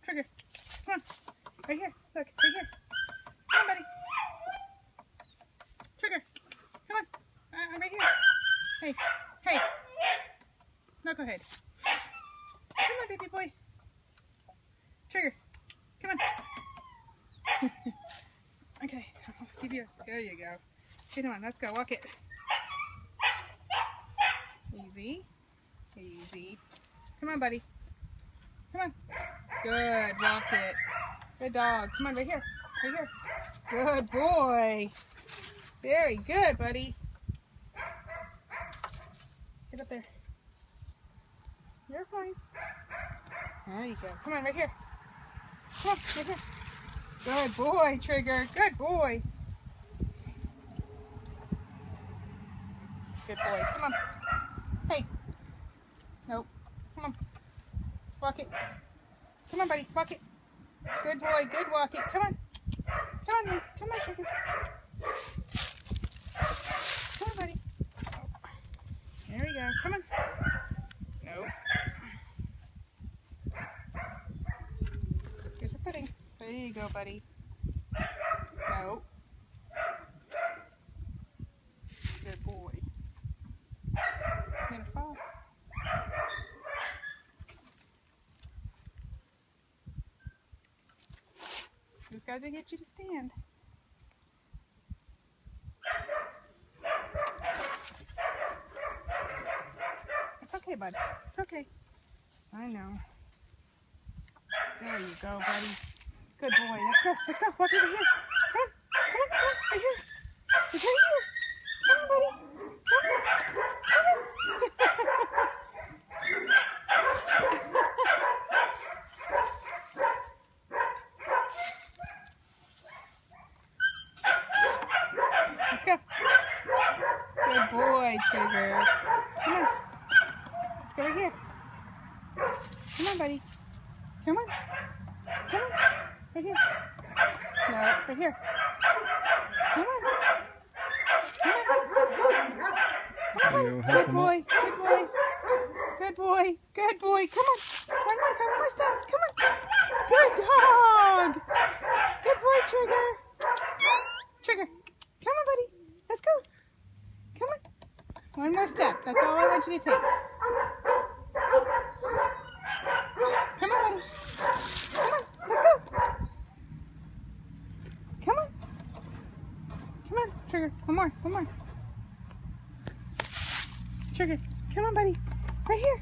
Trigger. Come on. Right here. Look, right here. Come on, buddy. Trigger. Come on. I'm right here. Hey. Hey. Knucklehead. Come on, baby boy. Trigger. Come on. Okay. I'll give you. There you go. Okay, come on. Let's go. Walk it. Easy. Easy. Come on, buddy. Come on. Good. Walk it. Good dog. Come on, right here. Right here. Good boy. Very good, buddy. Get up there. You're fine. There you go. Come on, right here. Come on, right here. Good boy, Trigger. Good boy. Good boy. Come on. Hey. Nope. Come on. Walk it. Come on, buddy. Walk it. Good boy. Good walk it. Come on. Come on. Come on, Trigger. Come on, buddy. There we go. Come on. Nope. Here's your footing. There you go, buddy. Nope. Good boy. You're gonna fall. Just gotta get you to stand. It's okay, bud. It's okay. I know. There you go, buddy. Good boy. Let's go. Let's go. Walk over here. Come on. Come on. Come on. Right here. It's right here. Come on, buddy. Come on. Come on. Let's go. Good boy, Trigger. Come on. Let's go right here. Come on, buddy. Come on. Come on. Right here. No, right here. Come on. Come on. Good boy. Good boy. Good boy. Good boy. Come on. One more step. Come on. Good dog. Good boy, Trigger. Trigger. Come on, buddy. Let's go. Come on. One more step. That's all I want you to take. Come on, buddy. Come on. Let's go. Come on. Come on, Trigger. One more. One more. Trigger. Come on, buddy. Right here.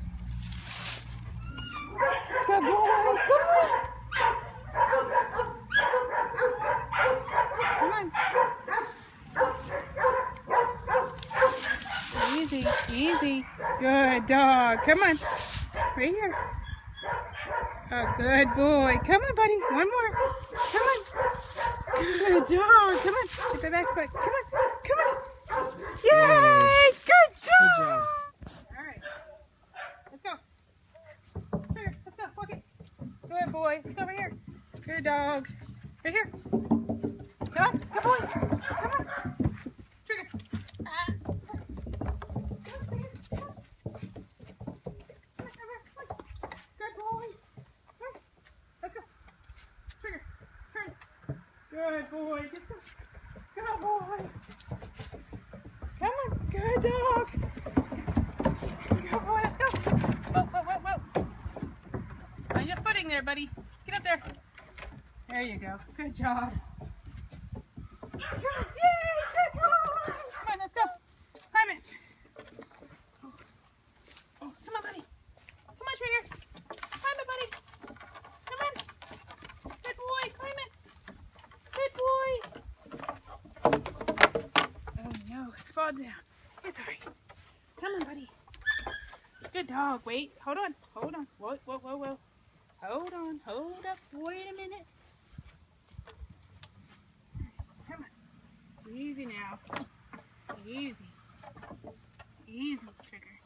Good boy. Good boy. Come on. Easy. Easy. Good dog. Come on. Right here. Oh, good boy. Come on, buddy. One more. Come on. Good dog. Come on. Get the back foot. Come on. Come on. Yay! Good job. All right. Let's go. Here. Let's go. Walk it. Good boy. Let's go over here. Good dog. Right here. Come on. Good boy. Come on. Trigger. Good boy. Good boy. Come on. Good dog. Good boy. Let's go. Whoa, whoa, whoa, whoa. On your footing there, buddy. Get up there. There you go. Good job. Yay. Good boy. Come on. Let's go. Climb it. Oh, come on, buddy. Come on, Trigger. Climb it, buddy. Come on. Good boy. Climb it. Good boy. Oh no, fall down. It's alright. Come on, buddy. Good dog. Wait, hold on. Hold on. Whoa, whoa, whoa, whoa. Hold on. Hold up. Wait a minute. Come on. Easy now. Easy. Easy, Trigger.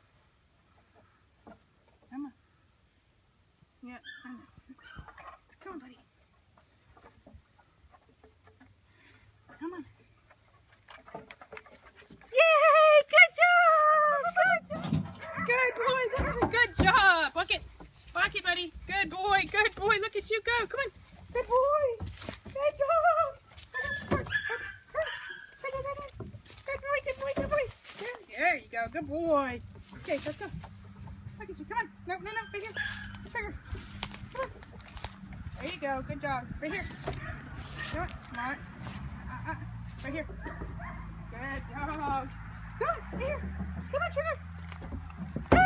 Come on. Yeah. Come on, buddy. Come on. Yay! Good job! Good boy. This is a good job. Walk it. Walk it, buddy. Good boy. Good boy. Look at you go. Come on. Good boy. Good dog. Good boy, good boy, good boy. There you go. Good boy. Okay, let's go. Look at you. Come on. No, no, no. Right here. Right here. Come on. There you go. Good job. Right here. Come on. Come on. Right here. Good dog. Come on. Right here. Come on, Trigger.